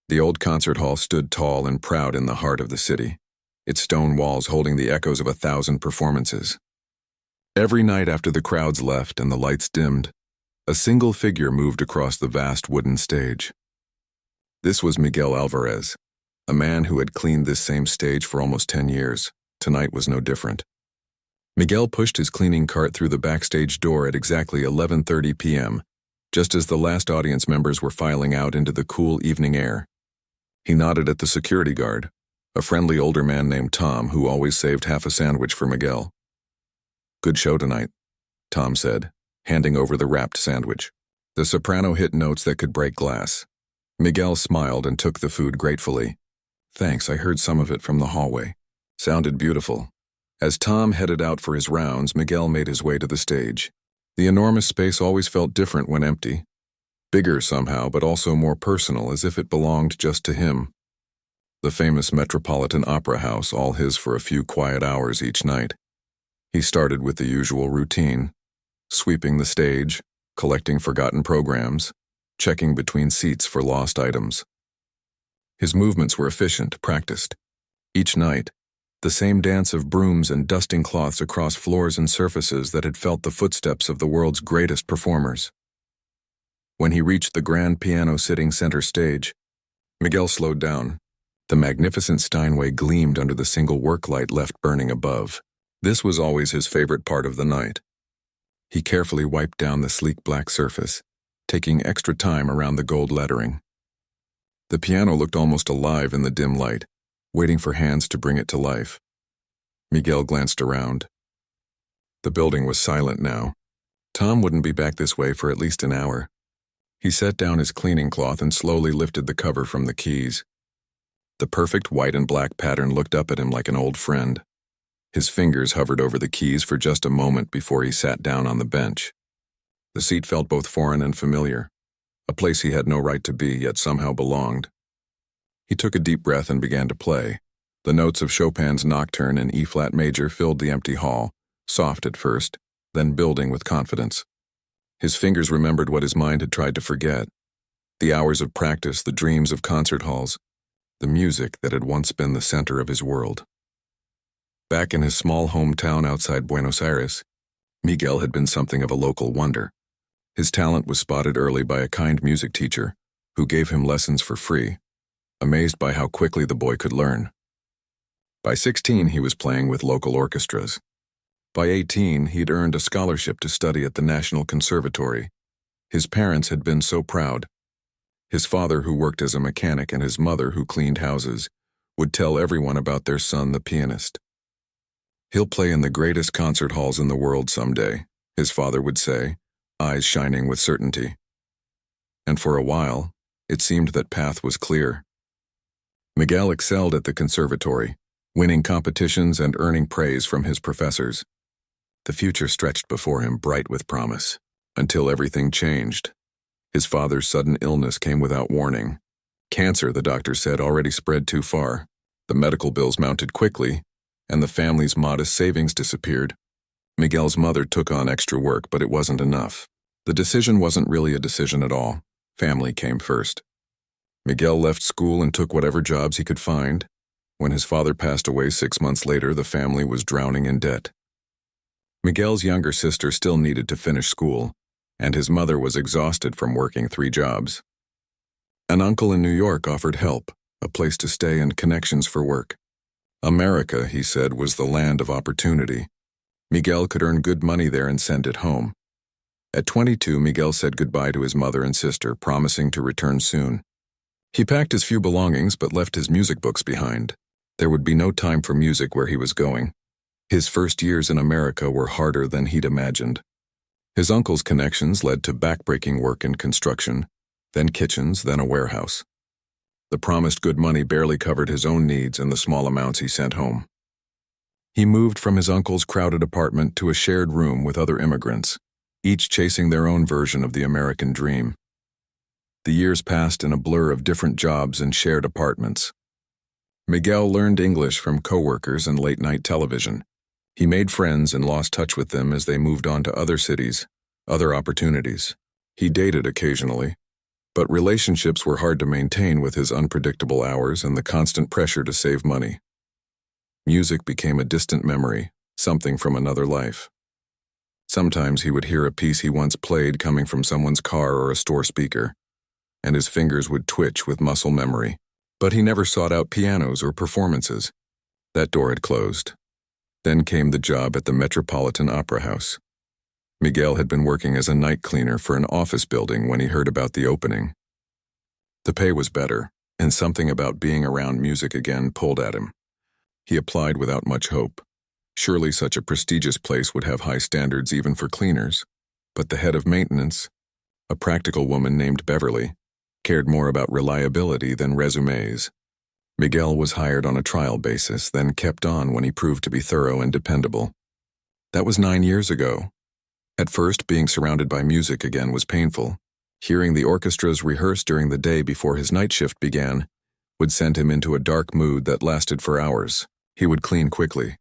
The old concert hall stood tall and proud in the heart of the city, its stone walls holding the echoes of 1,000 performances. Every night after the crowds left and the lights dimmed, a single figure moved across the vast wooden stage. This was Miguel Alvarez, a man who had cleaned this same stage for almost 10 years. Tonight was no different. Miguel pushed his cleaning cart through the backstage door at exactly 11:30 p.m., just as the last audience members were filing out into the cool evening air. He nodded at the security guard, a friendly older man named Tom who always saved half a sandwich for Miguel. "Good show tonight," Tom said, handing over the wrapped sandwich. The soprano hit notes that could break glass. Miguel smiled and took the food gratefully. "Thanks, I heard some of it from the hallway. Sounded beautiful." As Tom headed out for his rounds, Miguel made his way to the stage. The enormous space always felt different when empty. Bigger somehow, but also more personal, as if it belonged just to him. The famous Metropolitan Opera House, all his for a few quiet hours each night. He started with the usual routine, sweeping the stage, collecting forgotten programs, checking between seats for lost items. His movements were efficient, practiced. Each night, the same dance of brooms and dusting cloths across floors and surfaces that had felt the footsteps of the world's greatest performers. When he reached the grand piano sitting center stage, Miguel slowed down. The magnificent Steinway gleamed under the single work light left burning above. This was always his favorite part of the night. He carefully wiped down the sleek black surface, taking extra time around the gold lettering. The piano looked almost alive in the dim light, waiting for hands to bring it to life. Miguel glanced around. The building was silent now. Tom wouldn't be back this way for at least an hour. He set down his cleaning cloth and slowly lifted the cover from the keys. The perfect white and black pattern looked up at him like an old friend. His fingers hovered over the keys for just a moment before he sat down on the bench. The seat felt both foreign and familiar, a place he had no right to be, yet somehow belonged. He took a deep breath and began to play. The notes of Chopin's Nocturne in E-flat major filled the empty hall, soft at first, then building with confidence. His fingers remembered what his mind had tried to forget. The hours of practice, the dreams of concert halls, the music that had once been the center of his world. Back in his small hometown outside Buenos Aires, Miguel had been something of a local wonder. His talent was spotted early by a kind music teacher who gave him lessons for free, amazed by how quickly the boy could learn. By 16, he was playing with local orchestras. By 18, he'd earned a scholarship to study at the National Conservatory. His parents had been so proud. His father, who worked as a mechanic, and his mother, who cleaned houses, would tell everyone about their son, the pianist. "He'll play in the greatest concert halls in the world someday," his father would say, eyes shining with certainty. And for a while, it seemed that path was clear. Miguel excelled at the conservatory, winning competitions and earning praise from his professors. The future stretched before him, bright with promise, until everything changed. His father's sudden illness came without warning. Cancer, the doctor said, already spread too far. The medical bills mounted quickly, and the family's modest savings disappeared. Miguel's mother took on extra work, but it wasn't enough. The decision wasn't really a decision at all. Family came first. Miguel left school and took whatever jobs he could find. When his father passed away 6 months later, the family was drowning in debt. Miguel's younger sister still needed to finish school, and his mother was exhausted from working 3 jobs. An uncle in New York offered help, a place to stay and connections for work. America, he said, was the land of opportunity. Miguel could earn good money there and send it home. At 22, Miguel said goodbye to his mother and sister, promising to return soon. He packed his few belongings but left his music books behind. There would be no time for music where he was going. His first years in America were harder than he'd imagined. His uncle's connections led to backbreaking work in construction, then kitchens, then a warehouse. The promised good money barely covered his own needs and the small amounts he sent home. He moved from his uncle's crowded apartment to a shared room with other immigrants, each chasing their own version of the American dream. The years passed in a blur of different jobs and shared apartments. Miguel learned English from coworkers and late-night television. He made friends and lost touch with them as they moved on to other cities, other opportunities. He dated occasionally, But relationships were hard to maintain with his unpredictable hours and the constant pressure to save money. Music became a distant memory, something from another life. Sometimes he would hear a piece he once played coming from someone's car or a store speaker, and his fingers would twitch with muscle memory. But he never sought out pianos or performances. That door had closed. Then came the job at the Metropolitan Opera House. Miguel had been working as a night cleaner for an office building when he heard about the opening. The pay was better, and something about being around music again pulled at him. He applied without much hope. Surely such a prestigious place would have high standards even for cleaners. But the head of maintenance, a practical woman named Beverly, cared more about reliability than resumes. Miguel was hired on a trial basis, then kept on when he proved to be thorough and dependable. That was 9 years ago. At first, being surrounded by music again was painful. Hearing the orchestras rehearse during the day before his night shift began would send him into a dark mood that lasted for hours. He would clean quickly,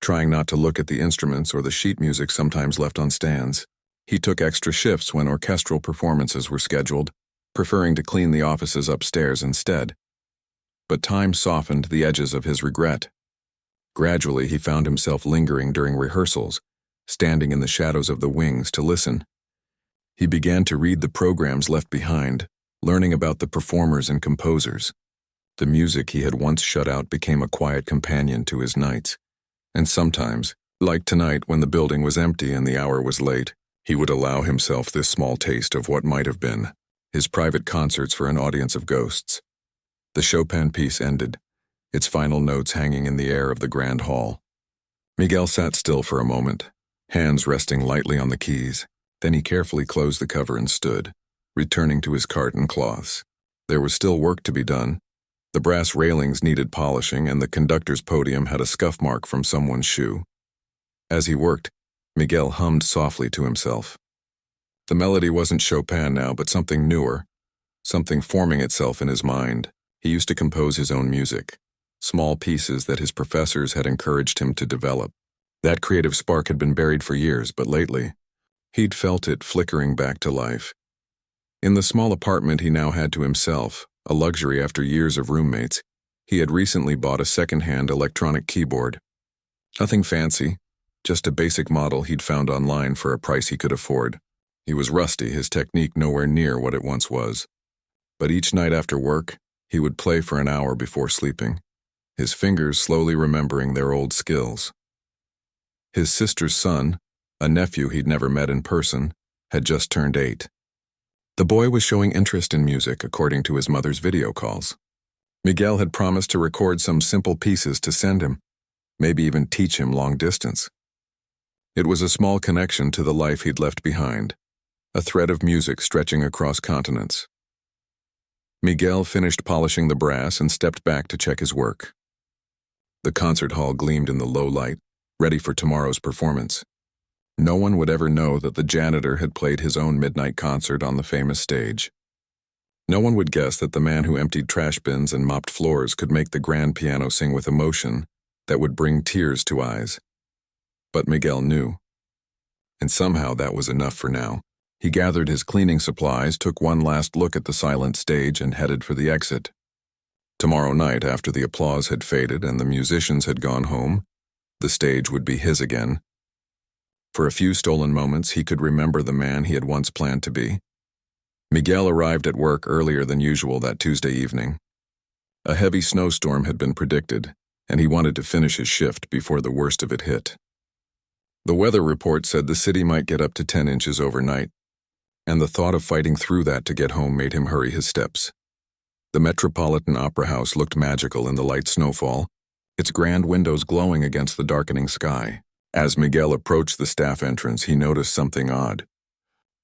trying not to look at the instruments or the sheet music sometimes left on stands. He took extra shifts when orchestral performances were scheduled, preferring to clean the offices upstairs instead. But time softened the edges of his regret. Gradually, he found himself lingering during rehearsals, standing in the shadows of the wings to listen. He began to read the programs left behind, learning about the performers and composers. The music he had once shut out became a quiet companion to his nights. And sometimes, like tonight when the building was empty and the hour was late, he would allow himself this small taste of what might have been, his private concerts for an audience of ghosts. The Chopin piece ended, its final notes hanging in the air of the grand hall. Miguel sat still for a moment, hands resting lightly on the keys. Then he carefully closed the cover and stood, returning to his cart and cloths. There was still work to be done. The brass railings needed polishing, and the conductor's podium had a scuff mark from someone's shoe. As he worked, Miguel hummed softly to himself. The melody wasn't Chopin now, but something newer, something forming itself in his mind. He used to compose his own music, small pieces that his professors had encouraged him to develop. That creative spark had been buried for years, but lately, he'd felt it flickering back to life. In the small apartment he now had to himself, a luxury after years of roommates, he had recently bought a second-hand electronic keyboard. Nothing fancy, just a basic model he'd found online for a price he could afford. He was rusty, his technique nowhere near what it once was. But each night after work, he would play for an hour before sleeping, his fingers slowly remembering their old skills. His sister's son, a nephew he'd never met in person, had just turned 8. The boy was showing interest in music according to his mother's video calls. Miguel had promised to record some simple pieces to send him, maybe even teach him long distance. It was a small connection to the life he'd left behind, a thread of music stretching across continents. Miguel finished polishing the brass and stepped back to check his work. The concert hall gleamed in the low light, ready for tomorrow's performance. No one would ever know that the janitor had played his own midnight concert on the famous stage. No one would guess that the man who emptied trash bins and mopped floors could make the grand piano sing with emotion that would bring tears to eyes. But Miguel knew. And somehow that was enough for now. He gathered his cleaning supplies, took one last look at the silent stage, and headed for the exit. Tomorrow night, after the applause had faded and the musicians had gone home, the stage would be his again. For a few stolen moments, he could remember the man he had once planned to be. Miguel arrived at work earlier than usual that Tuesday evening. A heavy snowstorm had been predicted, and he wanted to finish his shift before the worst of it hit. The weather report said the city might get up to 10 inches overnight, and the thought of fighting through that to get home made him hurry his steps. The Metropolitan Opera House looked magical in the light snowfall, its grand windows glowing against the darkening sky. As Miguel approached the staff entrance, he noticed something odd.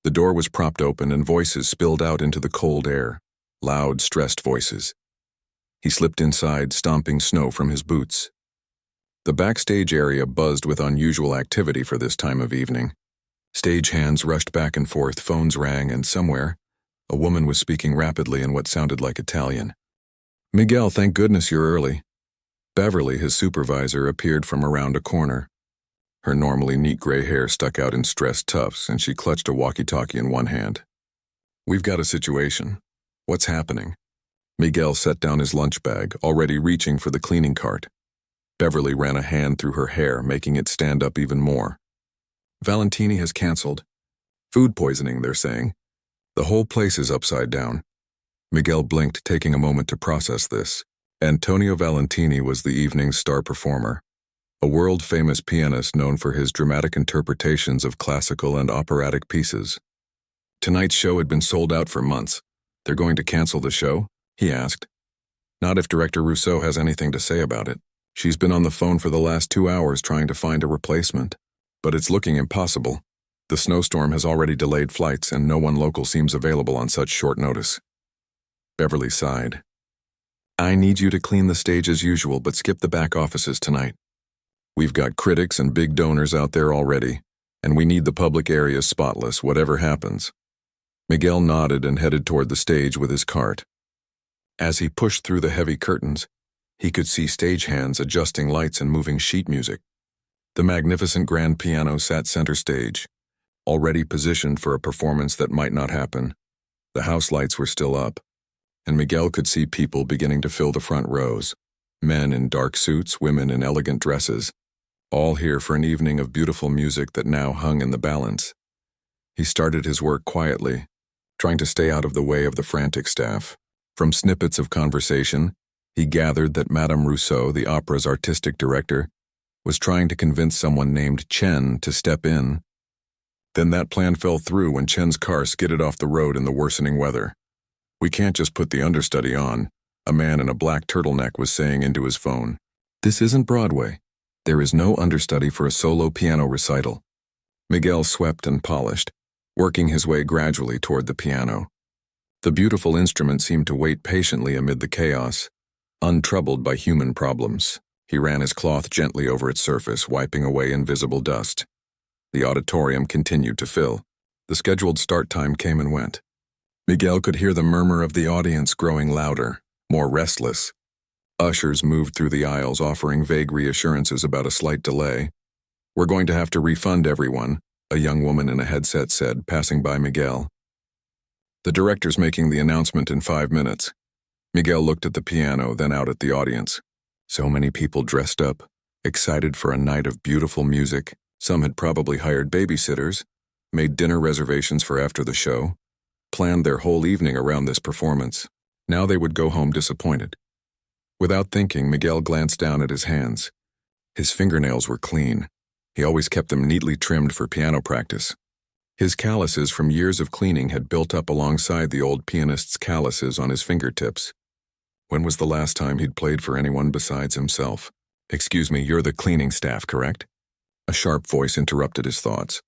The door was propped open and voices spilled out into the cold air, loud, stressed voices. He slipped inside, stomping snow from his boots. The backstage area buzzed with unusual activity for this time of evening. Stagehands rushed back and forth, phones rang, and somewhere, a woman was speaking rapidly in what sounded like Italian. "Miguel, thank goodness you're early." Beverly, his supervisor, appeared from around a corner. Her normally neat gray hair stuck out in stressed tufts, and she clutched a walkie-talkie in one hand. "We've got a situation," What's happening? Miguel set down his lunch bag, already reaching for the cleaning cart. Beverly ran a hand through her hair, making it stand up even more. Valentini has canceled. Food poisoning, they're saying. The whole place is upside down. Miguel blinked, taking a moment to process this. Antonio Valentini was the evening's star performer, a world-famous pianist known for his dramatic interpretations of classical and operatic pieces. Tonight's show had been sold out for months. They're going to cancel the show? He asked. Not if Director Rousseau has anything to say about it. She's been on the phone for the last 2 hours trying to find a replacement. But it's looking impossible. The snowstorm has already delayed flights, and no one local seems available on such short notice. Beverly sighed. I need you to clean the stage as usual, but skip the back offices tonight. We've got critics and big donors out there already, and we need the public areas spotless, whatever happens. Miguel nodded and headed toward the stage with his cart. As he pushed through the heavy curtains, he could see stagehands adjusting lights and moving sheet music. The magnificent grand piano sat center stage, already positioned for a performance that might not happen. The house lights were still up, and Miguel could see people beginning to fill the front rows. Men in dark suits, women in elegant dresses, all here for an evening of beautiful music that now hung in the balance. He started his work quietly, trying to stay out of the way of the frantic staff. From snippets of conversation, he gathered that Madame Rousseau, the opera's artistic director, was trying to convince someone named Chen to step in. Then that plan fell through when Chen's car skidded off the road in the worsening weather. We can't just put the understudy on, a man in a black turtleneck was saying into his phone. This isn't Broadway. There is no understudy for a solo piano recital. Miguel swept and polished, working his way gradually toward the piano. The beautiful instrument seemed to wait patiently amid the chaos, untroubled by human problems. He ran his cloth gently over its surface, wiping away invisible dust. The auditorium continued to fill. The scheduled start time came and went. Miguel could hear the murmur of the audience growing louder, more restless. Ushers moved through the aisles, offering vague reassurances about a slight delay. We're going to have to refund everyone, a young woman in a headset said, passing by Miguel. The director's making the announcement in 5 minutes. Miguel looked at the piano, then out at the audience. So many people dressed up, excited for a night of beautiful music. Some had probably hired babysitters, made dinner reservations for after the show, planned their whole evening around this performance. Now they would go home disappointed. Without thinking, Miguel glanced down at his hands. His fingernails were clean. He always kept them neatly trimmed for piano practice. His calluses from years of cleaning had built up alongside the old pianist's calluses on his fingertips. When was the last time he'd played for anyone besides himself? Excuse me, you're the cleaning staff, correct? A sharp voice interrupted his thoughts.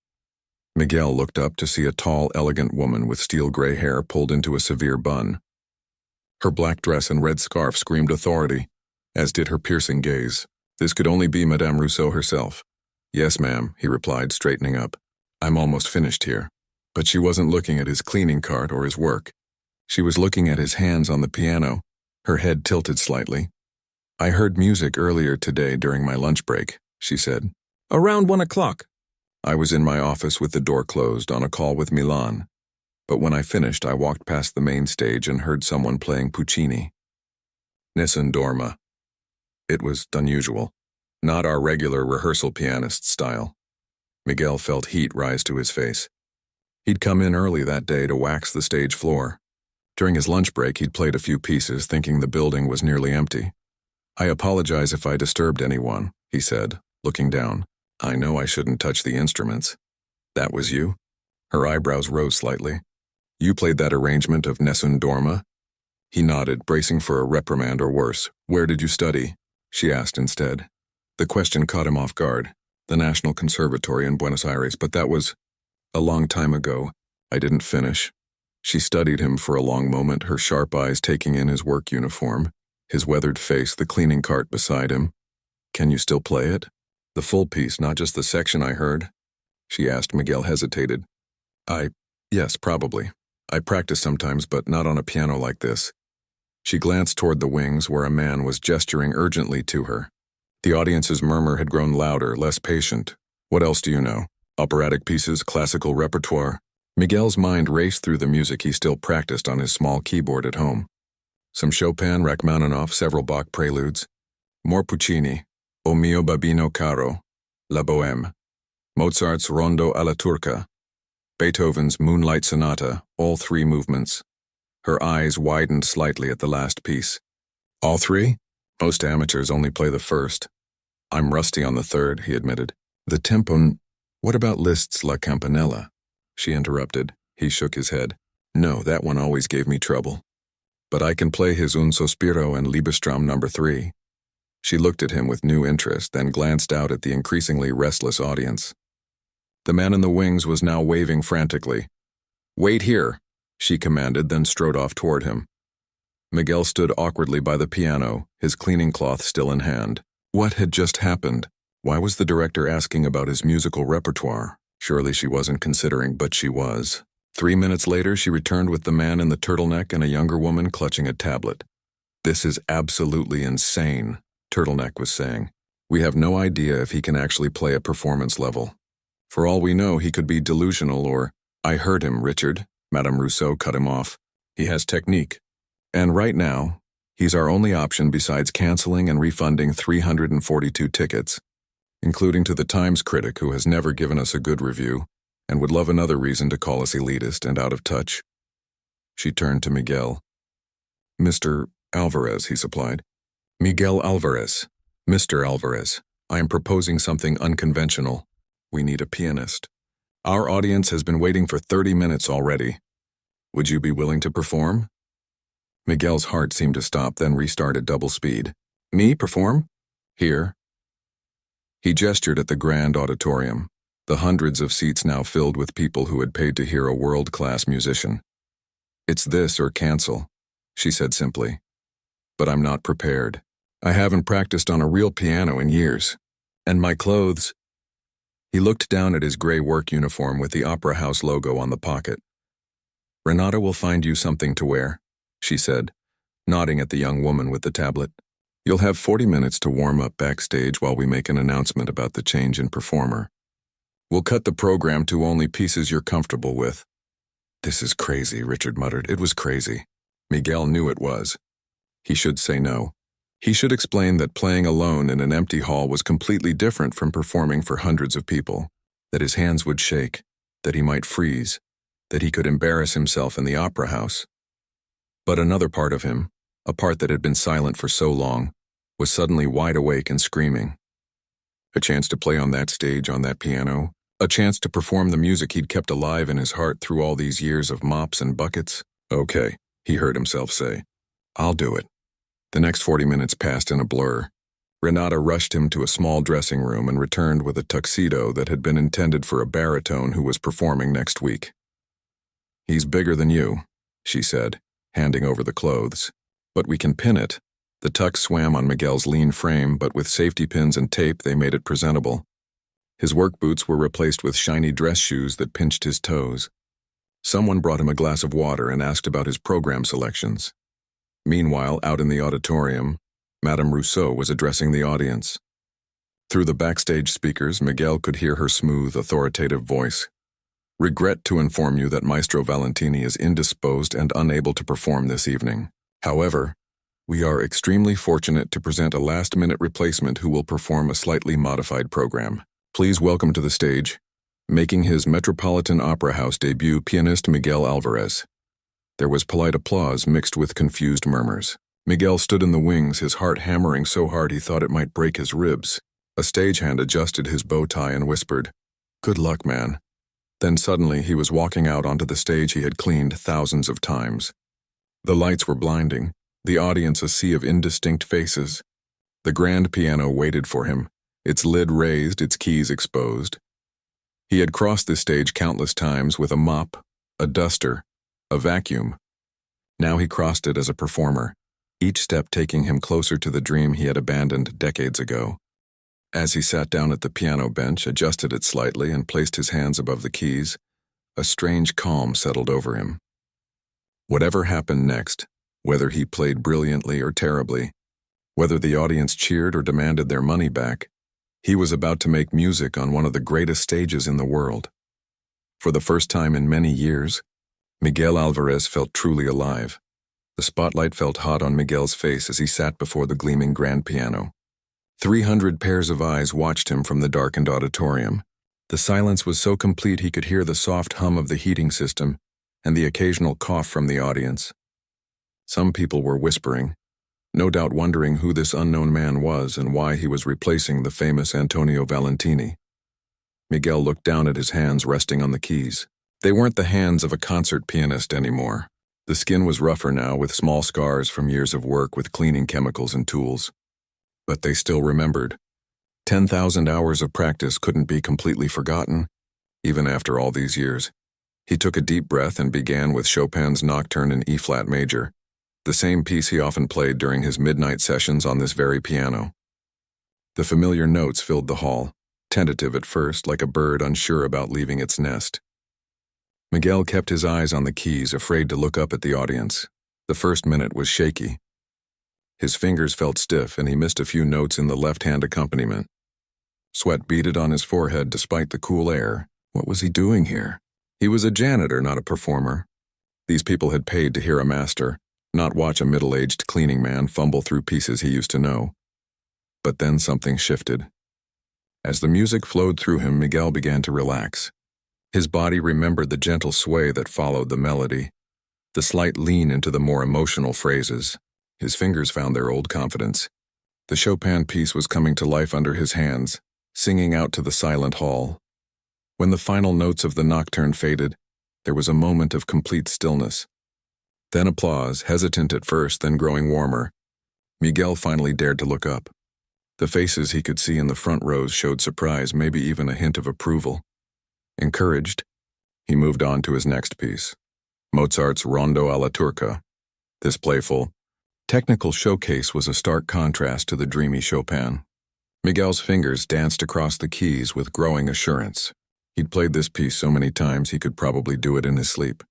Miguel looked up to see a tall, elegant woman with steel-gray hair pulled into a severe bun. Her black dress and red scarf screamed authority, as did her piercing gaze. This could only be Madame Rousseau herself. Yes, ma'am, he replied, straightening up. I'm almost finished here. But she wasn't looking at his cleaning cart or his work. She was looking at his hands on the piano, her head tilted slightly. I heard music earlier today during my lunch break, she said. Around 1 o'clock. I was in my office with the door closed on a call with Milan. But when I finished, I walked past the main stage and heard someone playing Puccini. Nessun Dorma. It was unusual. Not our regular rehearsal pianist style. Miguel felt heat rise to his face. He'd come in early that day to wax the stage floor. During his lunch break, he'd played a few pieces, thinking the building was nearly empty. I apologize if I disturbed anyone, he said, looking down. I know I shouldn't touch the instruments. That was you? Her eyebrows rose slightly. You played that arrangement of Nessun Dorma? He nodded, bracing for a reprimand or worse. Where did you study? She asked instead. The question caught him off guard. The National Conservatory in Buenos Aires, but that was a long time ago. I didn't finish. She studied him for a long moment, her sharp eyes taking in his work uniform, his weathered face, the cleaning cart beside him. Can you still play it? The full piece, not just the section I heard? She asked. Miguel hesitated. Yes, probably. I practice sometimes, but not on a piano like this. She glanced toward the wings where a man was gesturing urgently to her. The audience's murmur had grown louder, less patient. What else do you know? Operatic pieces, classical repertoire? Miguel's mind raced through the music he still practiced on his small keyboard at home. Some Chopin, Rachmaninoff, several Bach preludes, more Puccini, O mio babino caro, La Bohème, Mozart's Rondo alla Turca, Beethoven's Moonlight Sonata, all three movements. Her eyes widened slightly at the last piece. All three? Most amateurs only play the first. I'm rusty on the third, he admitted. The tempo. What about Liszt's La Campanella? She interrupted. He shook his head. No, that one always gave me trouble. But I can play his Un Sospiro and Liebestrom No. 3. She looked at him with new interest, then glanced out at the increasingly restless audience. The man in the wings was now waving frantically. Wait here, she commanded, then strode off toward him. Miguel stood awkwardly by the piano, his cleaning cloth still in hand. What had just happened? Why was the director asking about his musical repertoire? Surely she wasn't considering, but she was. 3 minutes later, she returned with the man in the turtleneck and a younger woman clutching a tablet. This is absolutely insane, Turtleneck was saying. We have no idea if he can actually play at performance level. For all we know, he could be delusional or, I heard him, Richard, Madame Rousseau cut him off. He has technique. And right now, he's our only option besides canceling and refunding 342 tickets, including to the Times critic who has never given us a good review and would love another reason to call us elitist and out of touch. She turned to Miguel. Mr. Alvarez, he supplied. Miguel Alvarez. Mr. Alvarez, I am proposing something unconventional. We need a pianist. Our audience has been waiting for 30 minutes already. Would you be willing to perform? Miguel's heart seemed to stop, then restart at double speed. Me perform? Here. He gestured at the grand auditorium, the hundreds of seats now filled with people who had paid to hear a world-class musician. It's this or cancel, she said simply. But I'm not prepared. I haven't practiced on a real piano in years. And my clothes. He looked down at his gray work uniform with the Opera House logo on the pocket. Renata will find you something to wear, she said, nodding at the young woman with the tablet. You'll have 40 minutes to warm up backstage while we make an announcement about the change in performer. We'll cut the program to only pieces you're comfortable with. This is crazy, Richard muttered. It was crazy. Miguel knew it was. He should say no. He should explain that playing alone in an empty hall was completely different from performing for hundreds of people, that his hands would shake, that he might freeze, that he could embarrass himself in the opera house. But another part of him, a part that had been silent for so long, was suddenly wide awake and screaming. A chance to play on that stage, on that piano, a chance to perform the music he'd kept alive in his heart through all these years of mops and buckets. Okay, he heard himself say. I'll do it. The next 40 minutes passed in a blur. Renata rushed him to a small dressing room and returned with a tuxedo that had been intended for a baritone who was performing next week. He's bigger than you, she said, handing over the clothes. But we can pin it. The tux swam on Miguel's lean frame, but with safety pins and tape they made it presentable. His work boots were replaced with shiny dress shoes that pinched his toes. Someone brought him a glass of water and asked about his program selections. Meanwhile, out in the auditorium, Madame Rousseau was addressing the audience. Through the backstage speakers, Miguel could hear her smooth, authoritative voice. Regret to inform you that Maestro Valentini is indisposed and unable to perform this evening. However, we are extremely fortunate to present a last-minute replacement who will perform a slightly modified program. Please welcome to the stage, making his Metropolitan Opera House debut, pianist Miguel Alvarez. There was polite applause mixed with confused murmurs. Miguel stood in the wings, his heart hammering so hard he thought it might break his ribs. A stagehand adjusted his bow tie and whispered, "Good luck, man." Then suddenly he was walking out onto the stage he had cleaned thousands of times. The lights were blinding, the audience a sea of indistinct faces. The grand piano waited for him, its lid raised, its keys exposed. He had crossed this stage countless times with a mop, a duster, a vacuum. Now he crossed it as a performer, each step taking him closer to the dream he had abandoned decades ago. As he sat down at the piano bench, adjusted it slightly, and placed his hands above the keys, a strange calm settled over him. Whatever happened next, whether he played brilliantly or terribly, whether the audience cheered or demanded their money back, he was about to make music on one of the greatest stages in the world. For the first time in many years, Miguel Alvarez felt truly alive. The spotlight felt hot on Miguel's face as he sat before the gleaming grand piano. 300 pairs of eyes watched him from the darkened auditorium. The silence was so complete he could hear the soft hum of the heating system and the occasional cough from the audience. Some people were whispering, no doubt wondering who this unknown man was and why he was replacing the famous Antonio Valentini. Miguel looked down at his hands resting on the keys. They weren't the hands of a concert pianist anymore. The skin was rougher now, with small scars from years of work with cleaning chemicals and tools. But they still remembered. 10,000 hours of practice couldn't be completely forgotten, even after all these years. He took a deep breath and began with Chopin's Nocturne in E-flat major, the same piece he often played during his midnight sessions on this very piano. The familiar notes filled the hall, tentative at first, like a bird unsure about leaving its nest. Miguel kept his eyes on the keys, afraid to look up at the audience. The first minute was shaky. His fingers felt stiff, and he missed a few notes in the left-hand accompaniment. Sweat beaded on his forehead despite the cool air. What was he doing here? He was a janitor, not a performer. These people had paid to hear a master, not watch a middle-aged cleaning man fumble through pieces he used to know. But then something shifted. As the music flowed through him, Miguel began to relax. His body remembered the gentle sway that followed the melody, the slight lean into the more emotional phrases. His fingers found their old confidence. The Chopin piece was coming to life under his hands, singing out to the silent hall. When the final notes of the nocturne faded, there was a moment of complete stillness. Then applause, hesitant at first, then growing warmer. Miguel finally dared to look up. The faces he could see in the front rows showed surprise, maybe even a hint of approval. Encouraged, he moved on to his next piece, Mozart's Rondo alla Turca. This playful, technical showcase was a stark contrast to the dreamy Chopin. Miguel's fingers danced across the keys with growing assurance. He'd played this piece so many times he could probably do it in his sleep.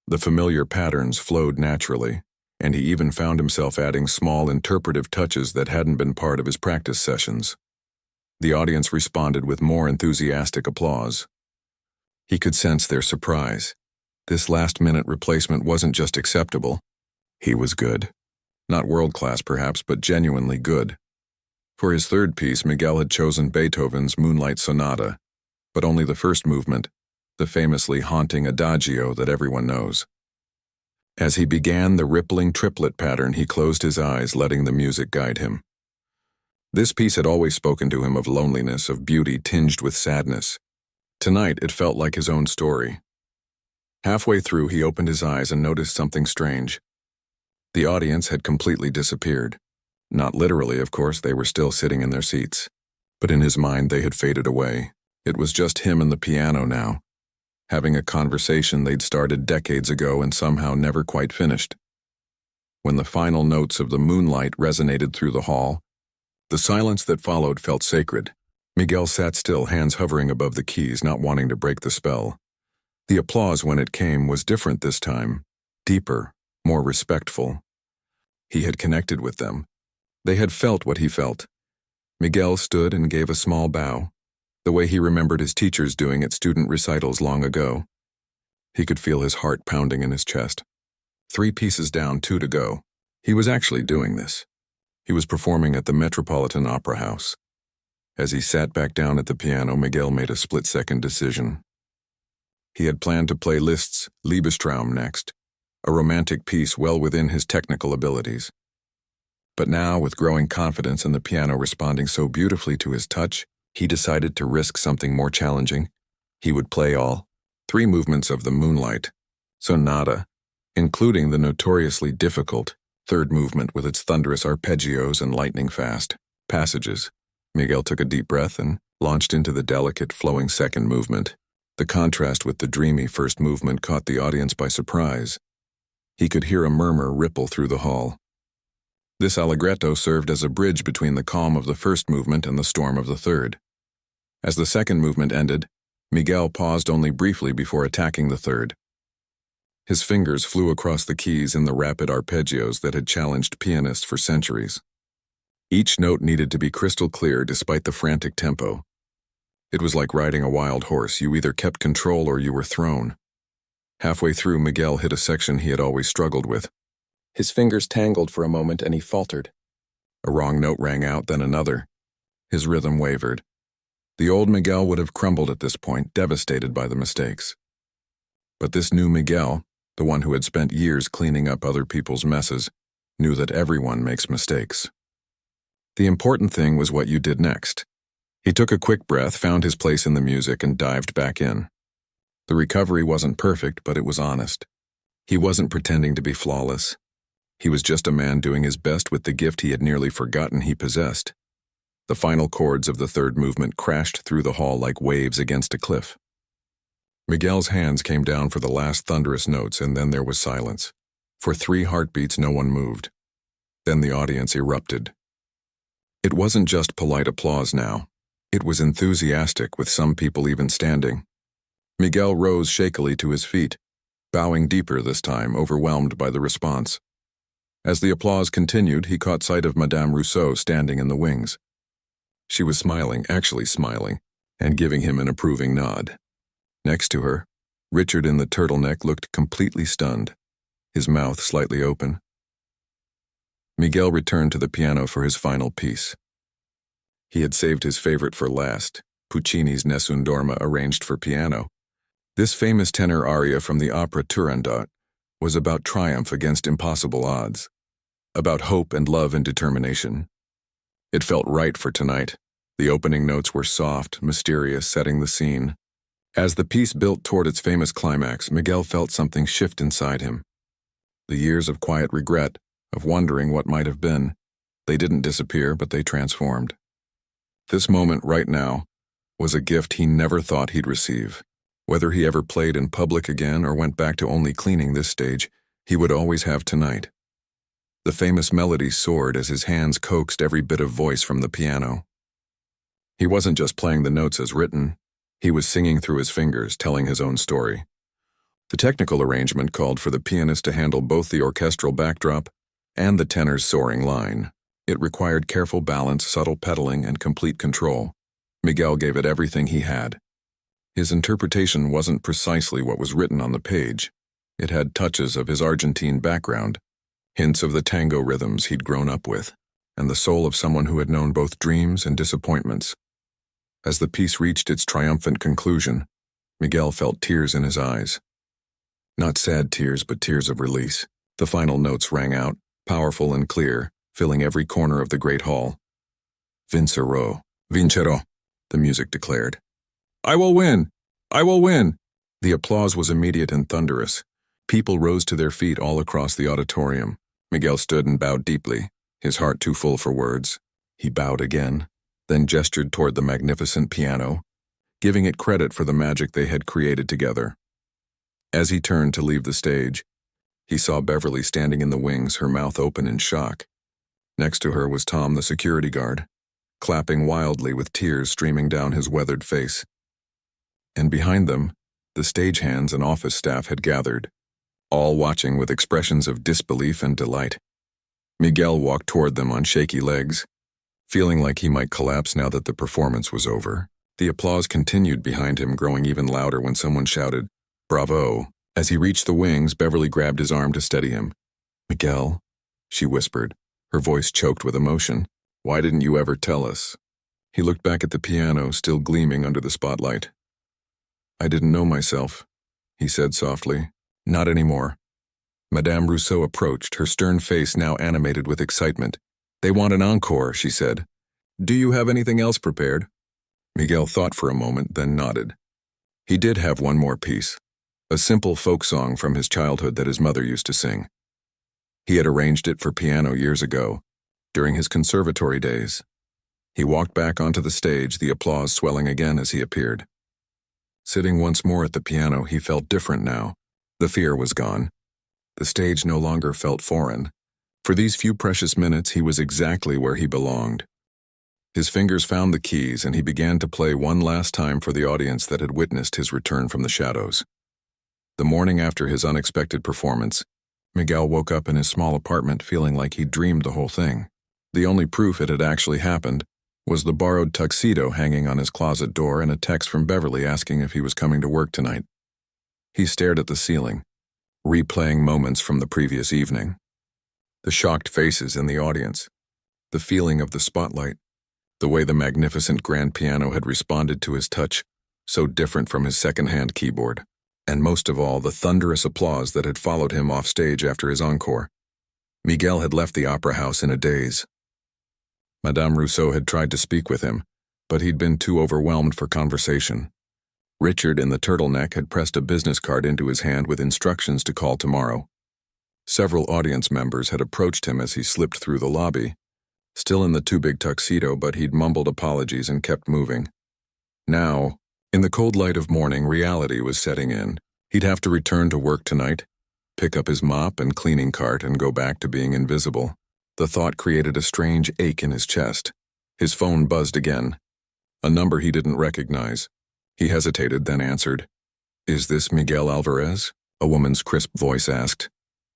The familiar patterns flowed naturally, and he even found himself adding small interpretive touches that hadn't been part of his practice sessions. The audience responded with more enthusiastic applause. He could sense their surprise. This last-minute replacement wasn't just acceptable. He was good. Not world-class perhaps, but genuinely good. For his third piece, Miguel had chosen Beethoven's Moonlight Sonata, but only the first movement, the famously haunting adagio that everyone knows. As he began the rippling triplet pattern, he closed his eyes, letting the music guide him. This piece had always spoken to him of loneliness, of beauty tinged with sadness. Tonight, it felt like his own story. Halfway through, he opened his eyes and noticed something strange. The audience had completely disappeared. Not literally, of course, they were still sitting in their seats. But in his mind, they had faded away. It was just him and the piano now, having a conversation they'd started decades ago and somehow never quite finished. When the final notes of the Moonlight resonated through the hall, the silence that followed felt sacred. Miguel sat still, hands hovering above the keys, not wanting to break the spell. The applause, when it came, was different this time, deeper, more respectful. He had connected with them. They had felt what he felt. Miguel stood and gave a small bow, the way he remembered his teachers doing at student recitals long ago. He could feel his heart pounding in his chest. 3 pieces down, 2 to go. He was actually doing this. He was performing at the Metropolitan Opera House. As he sat back down at the piano, Miguel made a split-second decision. He had planned to play Liszt's Liebestraum next, a romantic piece well within his technical abilities. But now, with growing confidence and the piano responding so beautifully to his touch, he decided to risk something more challenging. He would play all 3 movements of the Moonlight Sonata, including the notoriously difficult third movement with its thunderous arpeggios and lightning-fast passages. Miguel took a deep breath and launched into the delicate, flowing second movement. The contrast with the dreamy first movement caught the audience by surprise. He could hear a murmur ripple through the hall. This allegretto served as a bridge between the calm of the first movement and the storm of the third. As the second movement ended, Miguel paused only briefly before attacking the third. His fingers flew across the keys in the rapid arpeggios that had challenged pianists for centuries. Each note needed to be crystal clear despite the frantic tempo. It was like riding a wild horse. You either kept control or you were thrown. Halfway through, Miguel hit a section he had always struggled with. His fingers tangled for a moment and he faltered. A wrong note rang out, then another. His rhythm wavered. The old Miguel would have crumbled at this point, devastated by the mistakes. But this new Miguel, the one who had spent years cleaning up other people's messes, knew that everyone makes mistakes. The important thing was what you did next. He took a quick breath, found his place in the music, and dived back in. The recovery wasn't perfect, but it was honest. He wasn't pretending to be flawless. He was just a man doing his best with the gift he had nearly forgotten he possessed. The final chords of the third movement crashed through the hall like waves against a cliff. Miguel's hands came down for the last thunderous notes, and then there was silence. For 3 heartbeats, no one moved. Then the audience erupted. It wasn't just polite applause now. It was enthusiastic, with some people even standing. Miguel rose shakily to his feet, bowing deeper this time, overwhelmed by the response. As the applause continued, he caught sight of Madame Rousseau standing in the wings. She was smiling, actually smiling, and giving him an approving nod. Next to her, Richard in the turtleneck looked completely stunned, his mouth slightly open. Miguel returned to the piano for his final piece. He had saved his favorite for last, Puccini's Nessun Dorma arranged for piano. This famous tenor aria from the opera Turandot was about triumph against impossible odds, about hope and love and determination. It felt right for tonight. The opening notes were soft, mysterious, setting the scene. As the piece built toward its famous climax, Miguel felt something shift inside him. The years of quiet regret, of wondering what might have been, they didn't disappear, but they transformed. This moment right now was a gift he never thought he'd receive. Whether he ever played in public again or went back to only cleaning this stage, he would always have tonight. The famous melody soared as his hands coaxed every bit of voice from the piano. He wasn't just playing the notes as written, he was singing through his fingers, telling his own story. The technical arrangement called for the pianist to handle both the orchestral backdrop and the tenor's soaring line. It required careful balance, subtle pedaling, and complete control. Miguel gave it everything he had. His interpretation wasn't precisely what was written on the page. It had touches of his Argentine background, hints of the tango rhythms he'd grown up with, and the soul of someone who had known both dreams and disappointments. As the piece reached its triumphant conclusion, Miguel felt tears in his eyes. Not sad tears, but tears of release. The final notes rang out, powerful and clear, filling every corner of the great hall. Vincerò, vincerò, the music declared. I will win! I will win! The applause was immediate and thunderous. People rose to their feet all across the auditorium. Miguel stood and bowed deeply, his heart too full for words. He bowed again, then gestured toward the magnificent piano, giving it credit for the magic they had created together. As he turned to leave the stage, he saw Beverly standing in the wings, her mouth open in shock. Next to her was Tom, the security guard, clapping wildly with tears streaming down his weathered face. And behind them, the stagehands and office staff had gathered, all watching with expressions of disbelief and delight. Miguel walked toward them on shaky legs, feeling like he might collapse now that the performance was over. The applause continued behind him, growing even louder when someone shouted, "Bravo!" As he reached the wings, Beverly grabbed his arm to steady him. "Miguel," she whispered, her voice choked with emotion, "why didn't you ever tell us?" He looked back at the piano, still gleaming under the spotlight. "I didn't know myself," he said softly. "Not anymore." Madame Rousseau approached, her stern face now animated with excitement. "They want an encore," she said. "Do you have anything else prepared?" Miguel thought for a moment, then nodded. He did have one more piece, a simple folk song from his childhood that his mother used to sing. He had arranged it for piano years ago, during his conservatory days. He walked back onto the stage, the applause swelling again as he appeared. Sitting once more at the piano, he felt different now. The fear was gone. The stage no longer felt foreign. For these few precious minutes, he was exactly where he belonged. His fingers found the keys, and he began to play one last time for the audience that had witnessed his return from the shadows. The morning after his unexpected performance, Miguel woke up in his small apartment feeling like he'd dreamed the whole thing. The only proof it had actually happened was the borrowed tuxedo hanging on his closet door and a text from Beverly asking if he was coming to work tonight. He stared at the ceiling, replaying moments from the previous evening. The shocked faces in the audience, the feeling of the spotlight, the way the magnificent grand piano had responded to his touch, so different from his second-hand keyboard, and most of all, the thunderous applause that had followed him off stage after his encore. Miguel had left the opera house in a daze. Madame Rousseau had tried to speak with him, but he'd been too overwhelmed for conversation. Richard in the turtleneck had pressed a business card into his hand with instructions to call tomorrow. Several audience members had approached him as he slipped through the lobby, still in the too-big tuxedo, but he'd mumbled apologies and kept moving. Now, in the cold light of morning, reality was setting in. He'd have to return to work tonight, pick up his mop and cleaning cart, and go back to being invisible. The thought created a strange ache in his chest. His phone buzzed again. A number he didn't recognize. He hesitated, then answered. "Is this Miguel Alvarez?" a woman's crisp voice asked.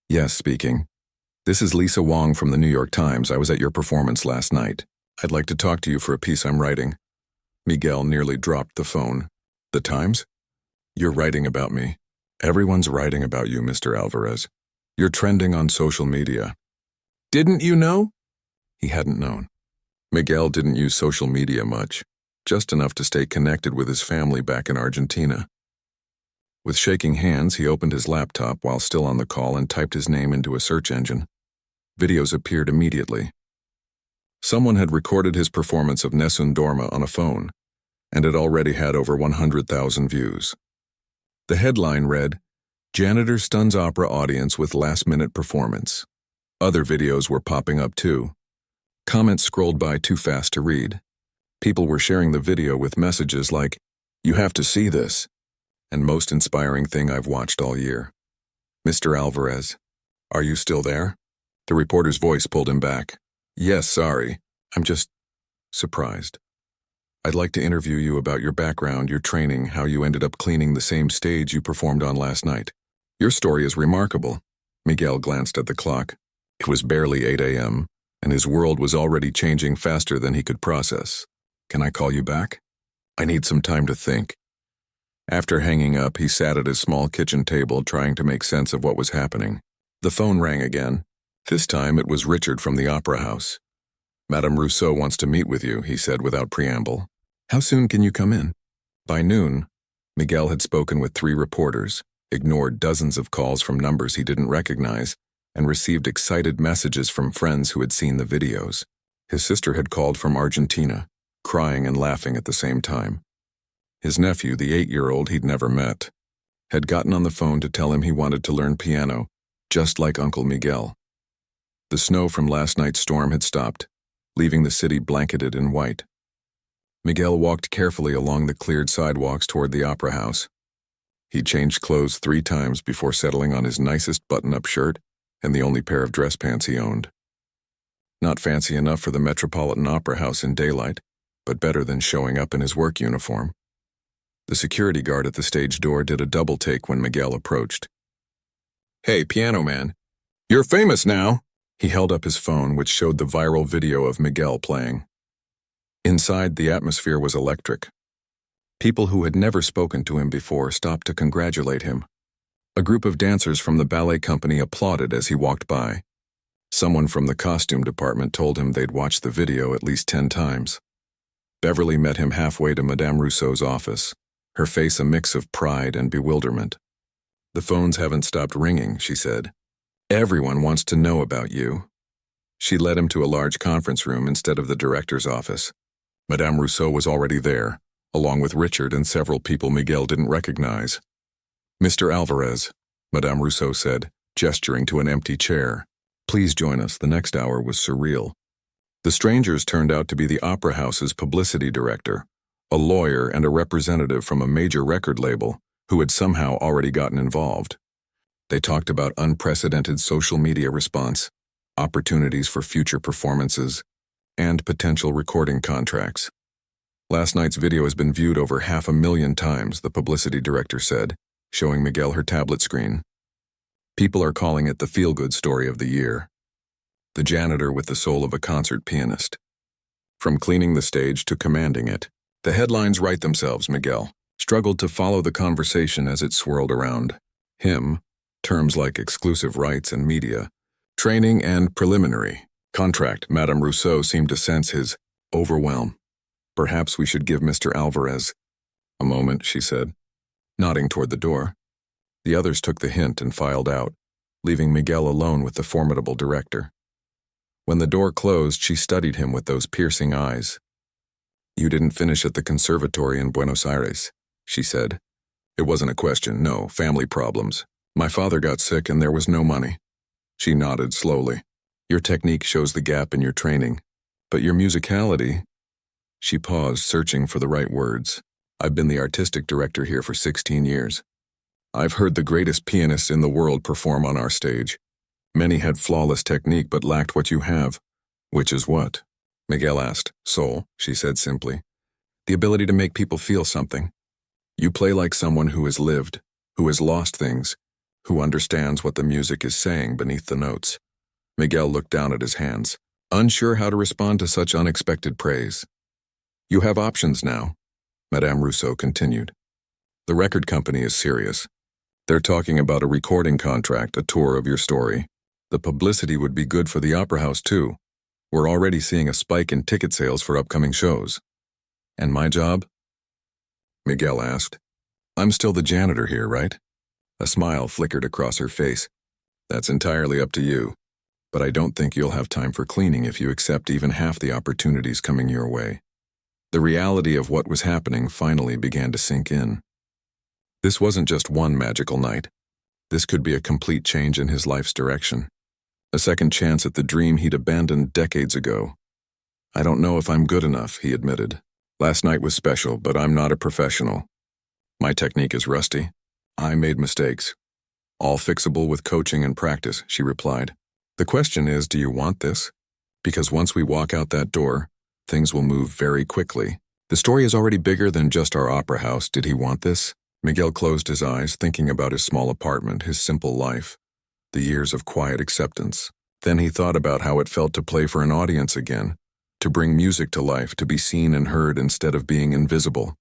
"Yes, speaking. This is Lisa Wong from the New York Times. I was at your performance last night. I'd like to talk to you for a piece I'm writing." Miguel nearly dropped the phone. "The Times? You're writing about me. Everyone's writing about you, Mr. Alvarez. You're trending on social media." "Didn't you know?" He hadn't known. Miguel didn't use social media much, just enough to stay connected with his family back in Argentina. With shaking hands, he opened his laptop while still on the call and typed his name into a search engine. Videos appeared immediately. Someone had recorded his performance of Nessun Dorma on a phone, and it already had over 100,000 views. The headline read, "Janitor stuns opera audience with last-minute performance." Other videos were popping up too. Comments scrolled by too fast to read. People were sharing the video with messages like, "You have to see this," and "Most inspiring thing I've watched all year." "Mr. Alvarez, are you still there?" The reporter's voice pulled him back. "Yes, sorry. I'm just surprised. I'd like to interview you about your background, your training, how you ended up cleaning the same stage you performed on last night. Your story is remarkable." Miguel glanced at the clock. It was barely 8 a.m., and his world was already changing faster than he could process. "Can I call you back? I need some time to think." After hanging up, he sat at his small kitchen table trying to make sense of what was happening. The phone rang again. This time it was Richard from the opera house. "Madame Rousseau wants to meet with you," he said without preamble. "How soon can you come in?" By noon, Miguel had spoken with 3 reporters, ignored dozens of calls from numbers he didn't recognize, and received excited messages from friends who had seen the videos. His sister had called from Argentina, crying and laughing at the same time. His nephew, the 8-year-old he'd never met, had gotten on the phone to tell him he wanted to learn piano, just like Uncle Miguel. The snow from last night's storm had stopped, leaving the city blanketed in white. Miguel walked carefully along the cleared sidewalks toward the opera house. He changed clothes 3 times before settling on his nicest button-up shirt and the only pair of dress pants he owned. Not fancy enough for the Metropolitan Opera House in daylight, but better than showing up in his work uniform. The security guard at the stage door did a double take when Miguel approached. "Hey, piano man, you're famous now." He held up his phone, which showed the viral video of Miguel playing. Inside, the atmosphere was electric. People who had never spoken to him before stopped to congratulate him. A group of dancers from the ballet company applauded as he walked by. Someone from the costume department told him they'd watched the video at least 10 times. Beverly met him halfway to Madame Rousseau's office, her face a mix of pride and bewilderment. "The phones haven't stopped ringing," she said. "Everyone wants to know about you." She led him to a large conference room instead of the director's office. Madame Rousseau was already there, along with Richard and several people Miguel didn't recognize. "Mr. Alvarez," Madame Rousseau said, gesturing to an empty chair. "Please join us. The next hour was surreal." The strangers turned out to be the opera house's publicity director, a lawyer and a representative from a major record label who had somehow already gotten involved. They talked about unprecedented social media response, opportunities for future performances, and potential recording contracts. "Last night's video has been viewed over 500,000 times," the publicity director said, showing Miguel her tablet screen. "People are calling it the feel-good story of the year. The janitor with the soul of a concert pianist." from cleaning the stage to commanding it. The headlines write themselves, Miguel struggled to follow the conversation as it swirled around him, terms like exclusive rights and media, training and preliminary contract. Madame Rousseau seemed to sense his overwhelm. Perhaps we should give Mr. Alvarez a moment, she said, nodding toward the door. The others took the hint and filed out, leaving Miguel alone with the formidable director. When the door closed, she studied him with those piercing eyes. You didn't finish at the conservatory in Buenos Aires, she said. It wasn't a question, no, family problems. My father got sick and there was no money. She nodded slowly. Your technique shows the gap in your training, but your musicality... She paused, searching for the right words. I've been the artistic director here for 16 years. I've heard the greatest pianists in the world perform on our stage. Many had flawless technique but lacked what you have. Which is what? Miguel asked. Soul, she said simply. The ability to make people feel something. You play like someone who has lived, who has lost things, who understands what the music is saying beneath the notes. Miguel looked down at his hands, unsure how to respond to such unexpected praise. You have options now, Madame Rousseau continued. The record company is serious. They're talking about a recording contract, a tour of your story. The publicity would be good for the opera house too. We're already seeing a spike in ticket sales for upcoming shows. And my job? Miguel asked. I'm still the janitor here, right? A smile flickered across her face. That's entirely up to you. But I don't think you'll have time for cleaning if you accept even half the opportunities coming your way. The reality of what was happening finally began to sink in. This wasn't just one magical night. This could be a complete change in his life's direction. A second chance at the dream he'd abandoned decades ago. I don't know if I'm good enough, he admitted. Last night was special, but I'm not a professional. My technique is rusty. I made mistakes. All fixable with coaching and practice, she replied. The question is, do you want this? Because once we walk out that door, things will move very quickly. The story is already bigger than just our opera house. Did he want this? Miguel closed his eyes, thinking about his small apartment, his simple life, the years of quiet acceptance. Then he thought about how it felt to play for an audience again, to bring music to life, to be seen and heard instead of being invisible.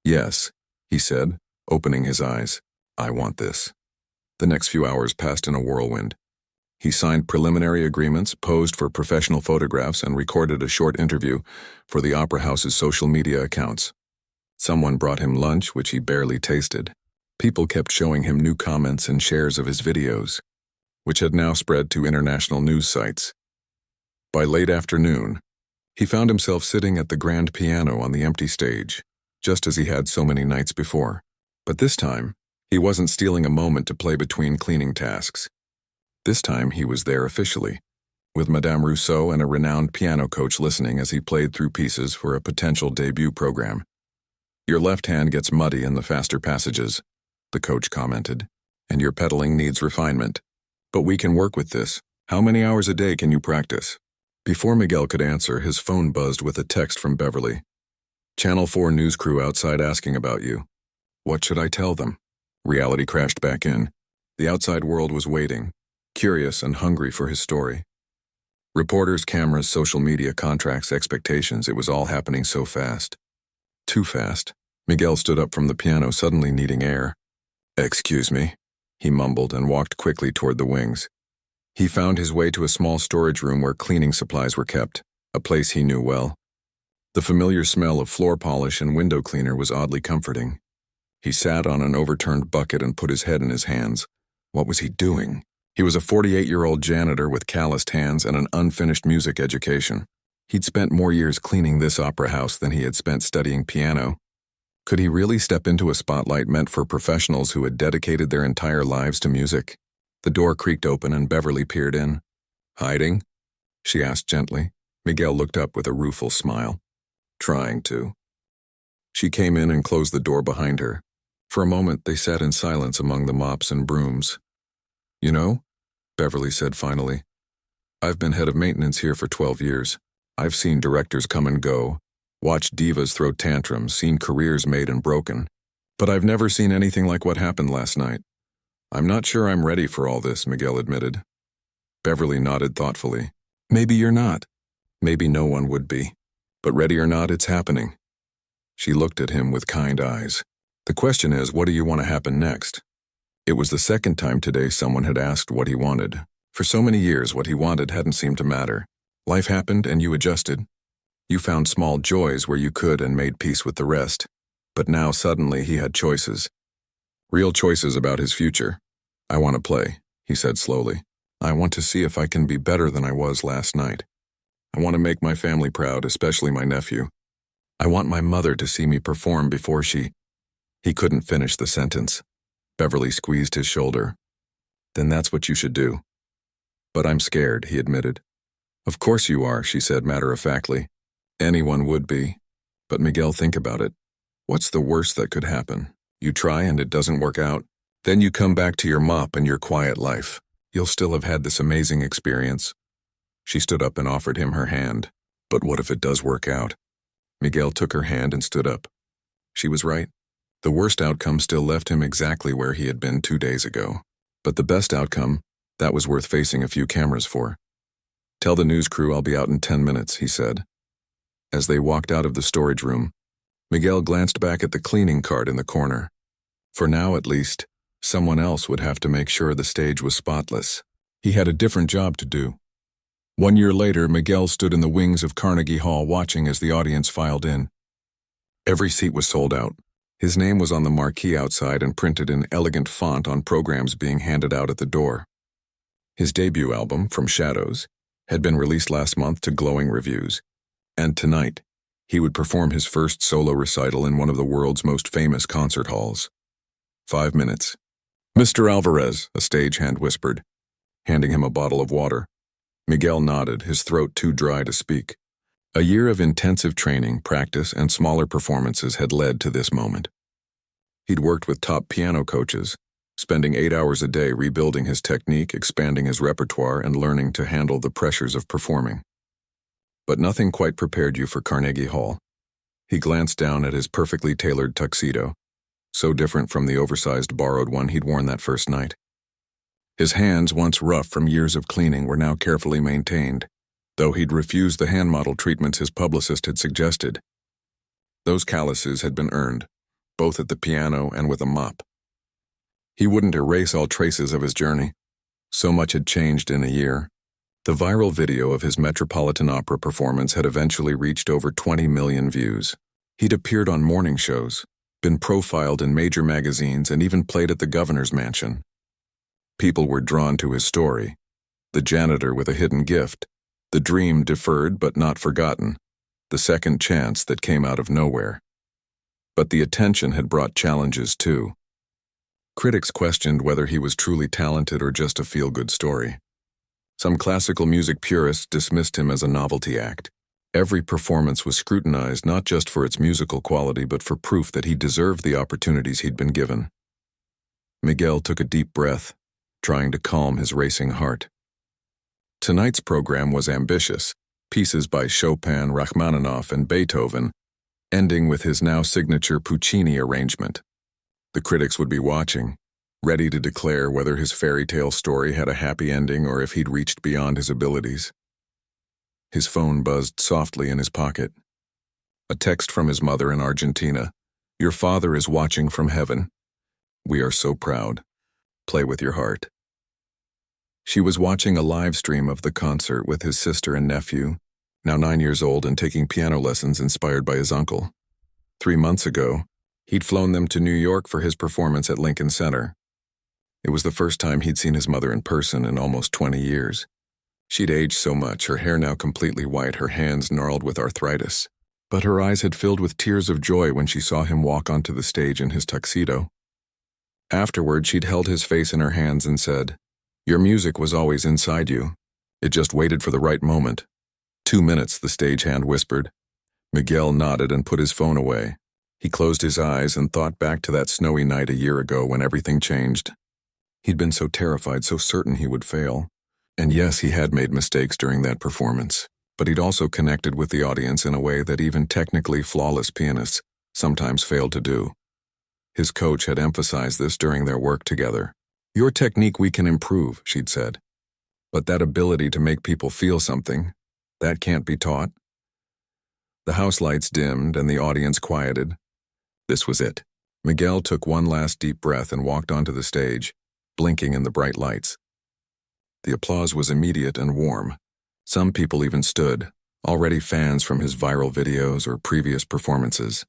Yes, he said, opening his eyes. I want this. The next few hours passed in a whirlwind. He signed preliminary agreements, posed for professional photographs, and recorded a short interview for the opera house's social media accounts. Someone brought him lunch, which he barely tasted. People kept showing him new comments and shares of his videos, which had now spread to international news sites. By late afternoon, he found himself sitting at the grand piano on the empty stage, just as he had so many nights before. But this time, he wasn't stealing a moment to play between cleaning tasks. This time he was there officially, with Madame Rousseau and a renowned piano coach listening as he played through pieces for a potential debut program. Your left hand gets muddy in the faster passages, the coach commented, and your pedaling needs refinement. But we can work with this. How many hours a day can you practice? Before Miguel could answer, his phone buzzed with a text from Beverly. Channel 4 news crew outside asking about you. What should I tell them? Reality crashed back in. The outside world was waiting, curious and hungry for his story. Reporters, cameras, social media, contracts, expectations, it was all happening so fast. Too fast. Miguel stood up from the piano, suddenly needing air. Excuse me, he mumbled and walked quickly toward the wings. He found his way to a small storage room where cleaning supplies were kept, a place he knew well. The familiar smell of floor polish and window cleaner was oddly comforting. He sat on an overturned bucket and put his head in his hands. What was he doing? He was a 48-year-old janitor with calloused hands and an unfinished music education. He'd spent more years cleaning this opera house than he had spent studying piano. Could he really step into a spotlight meant for professionals who had dedicated their entire lives to music? The door creaked open and Beverly peered in. Hiding? She asked gently. Miguel looked up with a rueful smile. Trying to. She came in and closed the door behind her. For a moment, they sat in silence among the mops and brooms. You know, Beverly said finally, I've been head of maintenance here for 12 years. I've seen directors come and go, watched divas throw tantrums, seen careers made and broken. But I've never seen anything like what happened last night. I'm not sure I'm ready for all this, Miguel admitted. Beverly nodded thoughtfully. Maybe you're not. Maybe no one would be. But ready or not, it's happening. She looked at him with kind eyes. The question is, what do you want to happen next? It was the second time today someone had asked what he wanted. For so many years, what he wanted hadn't seemed to matter. Life happened and you adjusted. You found small joys where you could and made peace with the rest. But now suddenly he had choices. Real choices about his future. I want to play, he said slowly. I want to see if I can be better than I was last night. I want to make my family proud, especially my nephew. I want my mother to see me perform before she... He couldn't finish the sentence. Beverly squeezed his shoulder. Then that's what you should do. But I'm scared, he admitted. Of course you are, she said matter-of-factly. Anyone would be. But Miguel, think about it. What's the worst that could happen? You try and it doesn't work out. Then you come back to your mop and your quiet life. You'll still have had this amazing experience. She stood up and offered him her hand. But what if it does work out? Miguel took her hand and stood up. She was right. The worst outcome still left him exactly where he had been 2 days ago. But the best outcome, that was worth facing a few cameras for. Tell the news crew I'll be out in 10 minutes, he said. As they walked out of the storage room, Miguel glanced back at the cleaning cart in the corner. For now, at least, someone else would have to make sure the stage was spotless. He had a different job to do. 1 year later, Miguel stood in the wings of Carnegie Hall watching as the audience filed in. Every seat was sold out. His name was on the marquee outside and printed in elegant font on programs being handed out at the door. His debut album, From Shadows, had been released last month to glowing reviews. And tonight, he would perform his first solo recital in one of the world's most famous concert halls. 5 minutes. Mr. Alvarez, a stagehand whispered, handing him a bottle of water. Miguel nodded, his throat too dry to speak. A year of intensive training, practice, and smaller performances had led to this moment. He'd worked with top piano coaches, spending 8 hours a day rebuilding his technique, expanding his repertoire, and learning to handle the pressures of performing. But nothing quite prepared you for Carnegie Hall. He glanced down at his perfectly tailored tuxedo, so different from the oversized borrowed one he'd worn that first night. His hands, once rough from years of cleaning, were now carefully maintained, though he'd refused the hand model treatments his publicist had suggested. Those calluses had been earned, both at the piano and with a mop. He wouldn't erase all traces of his journey. So much had changed in a year. The viral video of his Metropolitan Opera performance had eventually reached over 20 million views. He'd appeared on morning shows, been profiled in major magazines, and even played at the governor's mansion. People were drawn to his story. The janitor with a hidden gift, the dream deferred but not forgotten, the second chance that came out of nowhere. But the attention had brought challenges too. Critics questioned whether he was truly talented or just a feel-good story. Some classical music purists dismissed him as a novelty act. Every performance was scrutinized not just for its musical quality but for proof that he deserved the opportunities he'd been given. Miguel took a deep breath, trying to calm his racing heart. Tonight's program was ambitious, pieces by Chopin, Rachmaninoff, and Beethoven, ending with his now signature Puccini arrangement. The critics would be watching, ready to declare whether his fairy tale story had a happy ending or if he'd reached beyond his abilities. His phone buzzed softly in his pocket. A text from his mother in Argentina. Your father is watching from heaven. We are so proud. Play with your heart. She was watching a live stream of the concert with his sister and nephew, now 9 years old and taking piano lessons inspired by his uncle. 3 months ago, he'd flown them to New York for his performance at Lincoln Center. It was the first time he'd seen his mother in person in almost 20 years. She'd aged so much, her hair now completely white, her hands gnarled with arthritis. But her eyes had filled with tears of joy when she saw him walk onto the stage in his tuxedo. Afterward, she'd held his face in her hands and said, Your music was always inside you. It just waited for the right moment. 2 minutes, the stagehand whispered. Miguel nodded and put his phone away. He closed his eyes and thought back to that snowy night a year ago when everything changed. He'd been so terrified, so certain he would fail. And yes, he had made mistakes during that performance, but he'd also connected with the audience in a way that even technically flawless pianists sometimes failed to do. His coach had emphasized this during their work together. Your technique we can improve, she'd said. But that ability to make people feel something, that can't be taught. The house lights dimmed and the audience quieted. This was it. Miguel took one last deep breath and walked onto the stage, blinking in the bright lights. The applause was immediate and warm. Some people even stood, already fans from his viral videos or previous performances.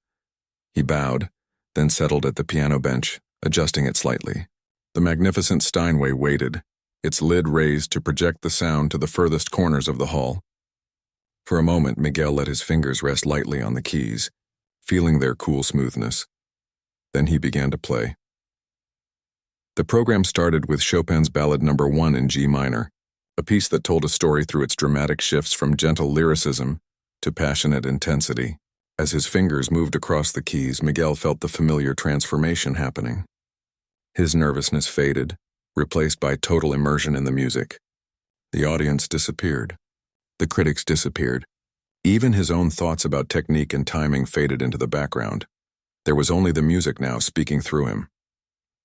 He bowed, then settled at the piano bench, adjusting it slightly. The magnificent Steinway waited, its lid raised to project the sound to the furthest corners of the hall. For a moment, Miguel let his fingers rest lightly on the keys, feeling their cool smoothness. Then he began to play. The program started with Chopin's Ballad No. 1 in G minor, a piece that told a story through its dramatic shifts from gentle lyricism to passionate intensity. As his fingers moved across the keys, Miguel felt the familiar transformation happening. His nervousness faded, replaced by total immersion in the music. The audience disappeared. The critics disappeared. Even his own thoughts about technique and timing faded into the background. There was only the music now speaking through him.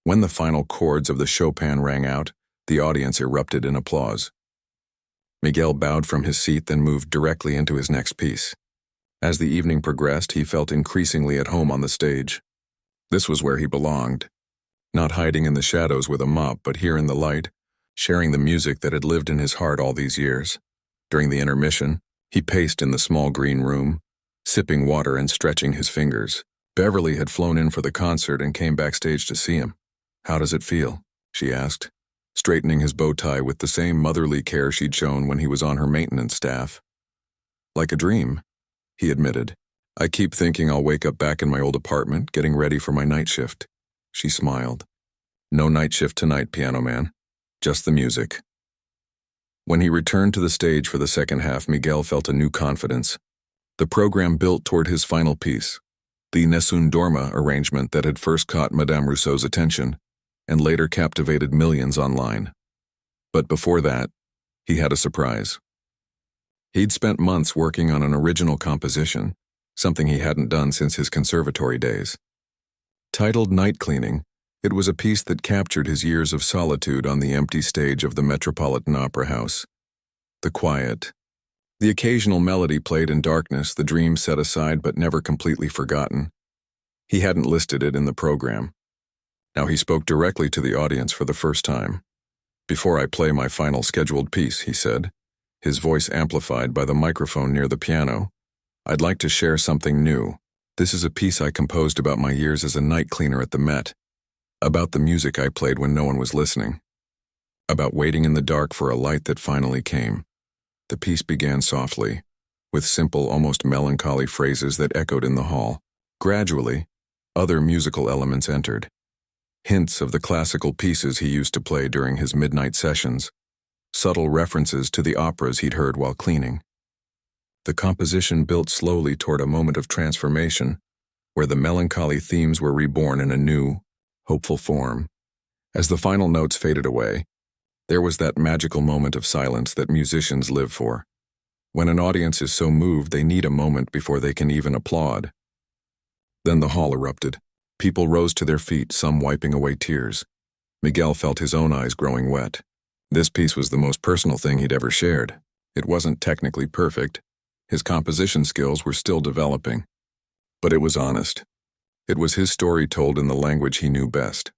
When the final chords of the Chopin rang out, the audience erupted in applause. Miguel bowed from his seat, then moved directly into his next piece. As the evening progressed, he felt increasingly at home on the stage. This was where he belonged. Not hiding in the shadows with a mop, but here in the light, sharing the music that had lived in his heart all these years. During the intermission, he paced in the small green room, sipping water and stretching his fingers. Beverly had flown in for the concert and came backstage to see him. "How does it feel?" she asked, straightening his bow tie with the same motherly care she'd shown when he was on her maintenance staff. "Like a dream," he admitted. "I keep thinking I'll wake up back in my old apartment, getting ready for my night shift." She smiled. "No night shift tonight, piano man. Just the music." When he returned to the stage for the second half, Miguel felt a new confidence. The program built toward his final piece, the Nessun Dorma arrangement that had first caught Madame Rousseau's attention and later captivated millions online. But before that, he had a surprise. He'd spent months working on an original composition, something he hadn't done since his conservatory days. Titled Night Cleaning, it was a piece that captured his years of solitude on the empty stage of the Metropolitan Opera House. The quiet, the occasional melody played in darkness, the dream set aside but never completely forgotten. He hadn't listed it in the program. Now he spoke directly to the audience for the first time. "Before I play my final scheduled piece," he said, his voice amplified by the microphone near the piano, "I'd like to share something new. This is a piece I composed about my years as a night cleaner at the Met, about the music I played when no one was listening, about waiting in the dark for a light that finally came." The piece began softly, with simple, almost melancholy phrases that echoed in the hall. Gradually, other musical elements entered. Hints of the classical pieces he used to play during his midnight sessions, subtle references to the operas he'd heard while cleaning. The composition built slowly toward a moment of transformation, where the melancholy themes were reborn in a new, hopeful form. As the final notes faded away, there was that magical moment of silence that musicians live for. When an audience is so moved, they need a moment before they can even applaud. Then the hall erupted. People rose to their feet, some wiping away tears. Miguel felt his own eyes growing wet. This piece was the most personal thing he'd ever shared. It wasn't technically perfect. His composition skills were still developing. But it was honest. It was his story told in the language he knew best.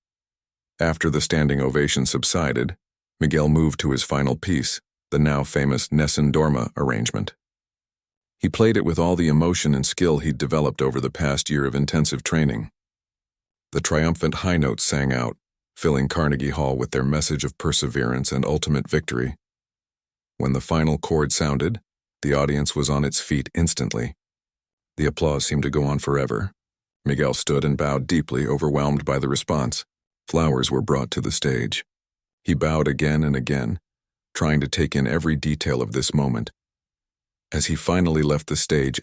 After the standing ovation subsided, Miguel moved to his final piece, the now famous Nessun Dorma arrangement. He played it with all the emotion and skill he'd developed over the past year of intensive training. The triumphant high notes sang out, filling Carnegie Hall with their message of perseverance and ultimate victory. When the final chord sounded, the audience was on its feet instantly. The applause seemed to go on forever. Miguel stood and bowed deeply, overwhelmed by the response. Flowers were brought to the stage. He bowed again and again, trying to take in every detail of this moment. As he finally left the stage,